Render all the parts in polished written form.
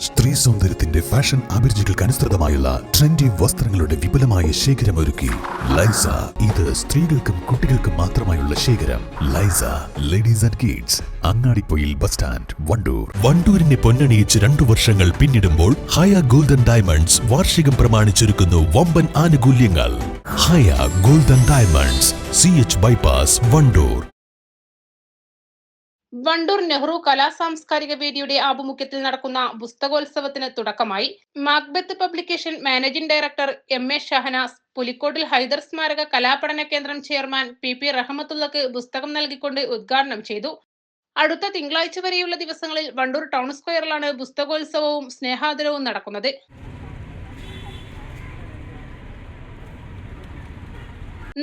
സ്ത്രീ സൗന്ദര്യത്തിന്റെ fashion അഭിരുചികൾക്ക് അനുസൃതമായുള്ള trendy വസ്ത്രങ്ങളുടെ വിപുലമായ ശേഖരം ഒരുക്കി ലൈസ. ഇത് സ്ത്രീകൾക്കും കുട്ടികൾക്കും മാത്രമായുള്ള ശേഖരം. ലൈസ ladies and kids, Angadippoyil bus stand, Wandoor. വണ്ടൂരിനെ പൊന്നണിയിച്ച് 2 വർഷങ്ങൾ പിന്നിടുമ്പോൾ ഹയ ഗോൾഡൻ ഡയമണ്ട്സ് വാർഷികം പ്രമാണിച്ചൊരുക്കുന്നു വമ്പൻ ആനുകൂല്യങ്ങൾ. Haya golden diamonds, CH bypass, Wandoor. Wandoor Nehru കലാ സാംസ്കാരിക വേദിയുടെ ആഭിമുഖ്യത്തിൽ നടക്കുന്ന പുസ്തകോത്സവത്തിന് തുടക്കമായി. Macbeth publication managing director MA Shahanas, Pulikkottil Haidar സ്മാരക കലാപഠന കേന്ദ്രം ചെയർമാൻ PP റഹ്മത്തുള്ളക്ക് പുസ്തകം നൽകിക്കൊണ്ട് ഉദ്ഘാടനം ചെയ്തു. അടുത്ത തിങ്കളാഴ്ച വരെയുള്ള ദിവസങ്ങളിൽ വണ്ടൂർ ടൗൺ സ്ക്വയറിലാണ് പുസ്തകോത്സവവും സ്നേഹാദരവും നടക്കുന്നത്.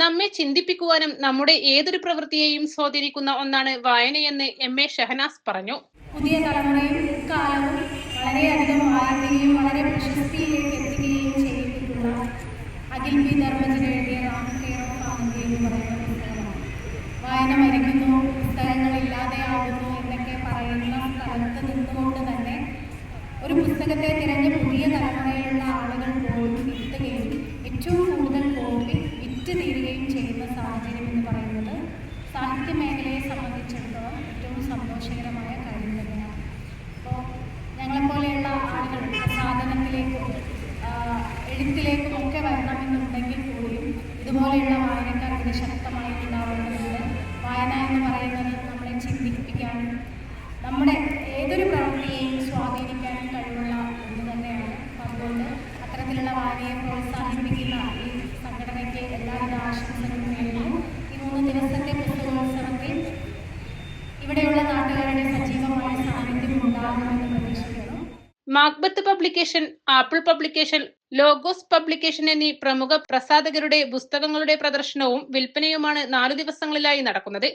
നമ്മെ ചിന്തിപ്പിക്കുവാനും നമ്മുടെ ഏതൊരു പ്രവൃത്തിയെയും സ്വാധീനിക്കുന്ന ഒന്നാണ് വായനയെന്ന് MA ഷഹനാസ് പറഞ്ഞു. പുതിയ തലമുറയും കാലവും വളരെയധികം വായനയും വളരെ പ്രശസ്തിയിലേക്ക് എത്തുകയും ചെയ്തിട്ടുള്ള അഖിൽ പി ധർമ്മജൻ എഴുതിയ എന്ന് പറയുന്ന പുസ്തകമാണ്. വായന മരിക്കുന്നു, പുസ്തകങ്ങൾ ഇല്ലാതെയാകുന്നു എന്നൊക്കെ പറയുന്ന സ്ഥലത്ത് നിന്നുകൊണ്ട് തന്നെ ഒരു പുസ്തകത്തെ തിരഞ്ഞ് പുതിയ തലമുറയിലുള്ള ആളുകൾ പോലും എത്തുകയും ഏറ്റവും കൂടുതൽ കോപ്പി വിറ്റ് തീരുകയും ചെയ്യുന്ന സാഹചര്യം എന്ന് പറയുന്നത് സാഹിത്യ മേഖലയെ സംബന്ധിച്ചിടത്തോളം ഏറ്റവും സന്തോഷകരമായ കാര്യം തന്നെയാണ്. അപ്പോൾ ഞങ്ങളെപ്പോലെയുള്ള ആളുകൾ സാധനത്തിലേക്കും എഴുത്തിലേക്കും ഒക്കെ വരണമെന്നുണ്ടെങ്കിൽ പോലും ഇതുപോലെയുള്ള വായനക്കാർ ഇത് ശക്തമായി ഉണ്ടാവേണ്ടതുണ്ട്. വായന എന്ന് പറയുന്നത് നമ്മളെ ചിന്തിപ്പിക്കാനും നമ്മുടെ ഏതൊരു പ്രവൃത്തിയെയും സ്വാധീനിക്കാനും കഴിവുള്ള ഒന്ന് തന്നെയാണ്. അതുകൊണ്ട് അത്തരത്തിലുള്ള വായനയെ പ്രോത്സാഹിപ്പിക്കുന്ന ഈ സംഘടനയ്ക്ക് എല്ലാവിധ ആശംസകളും നേരുന്നു. ഈ 3 ദിവസത്തെ പുസ്തകോത്സവത്തിൽ ഇവിടെയുള്ള നാട്ടുകാരുടെ സജീവമായ സാന്നിധ്യം ഉണ്ടാകുമെന്ന് പ്രതീക്ഷിക്കുന്നു. Macbeth publication, apple publication, logos publication എന്നീ പ്രമുഖ പ്രസാധകരുടെ പുസ്തകങ്ങളുടെ പ്രദർശനവും വിൽപ്പനയുമാണ് 4 ദിവസങ്ങളിലായി നടക്കുന്നത്.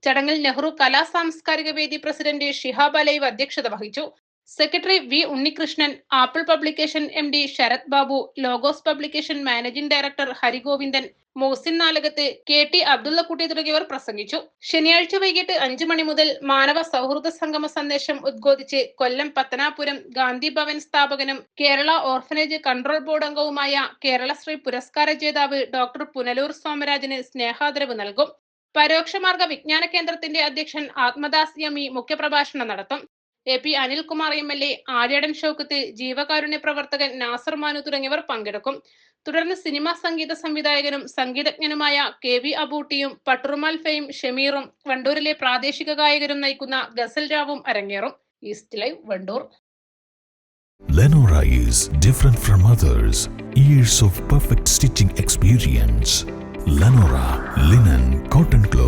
ചടങ്ങിൽ നെഹ്റു കലാ സാംസ്കാരിക വേദി പ്രസിഡന്റ് ഷിഹാബ് അലൈവ് അധ്യക്ഷത വഹിച്ചു. Secretary V Unnikrishnan, Apple publication MD Sarath Babu, Logos publication managing director Harigovindan, Mosin Nalakath, KT Abdullakutty തുടങ്ങിയവർ പ്രസംഗിച്ചു. ശനിയാഴ്ച വൈകിട്ട് 5 മണി മുതൽ മാനവ സൗഹൃദ സംഗമ സന്ദേശം ഉദ്ഘോഷിച്ച് കൊല്ലം പത്തനാപുരം ഗാന്ധി ഭവൻ സ്ഥാപകനും കേരള ഓർഫനേജ് കൺട്രോൾ ബോർഡ് അംഗവുമായ കേരളശ്രീ പുരസ്കാര ജേതാവ് ഡോക്ടർ പുനലൂർ സോമരാജന് സ്നേഹാദരവ് നൽകും. പരോക്ഷമാർഗ വിജ്ഞാന കേന്ദ്രത്തിന്റെ അധ്യക്ഷൻ ആത്മദാസ് യമി മുഖ്യപ്രഭാഷണം നടത്തും. AP അനിൽകുമാർ MLA, ആര്യടൻ ഷൗക്കത്ത്, ജീവകാരുണ്യ പ്രവർത്തകൻ നാസർ മാനു തുടങ്ങിയവർ പങ്കെടുക്കും. തുടർന്ന് സിനിമാ സംഗീത സംവിധായകനും സംഗീതജ്ഞനുമായ KV അബൂട്ടിയും പട്ടുറുമാൽ ഫെയിം ഷമീറും വണ്ടൂരിലെ പ്രാദേശിക ഗായകരും നയിക്കുന്ന ഗസൽ രാവും അരങ്ങേറും. East live, Wandoor. Lenora is different from others. Years of perfect stitching experience. Lenora linen, cotton cloth.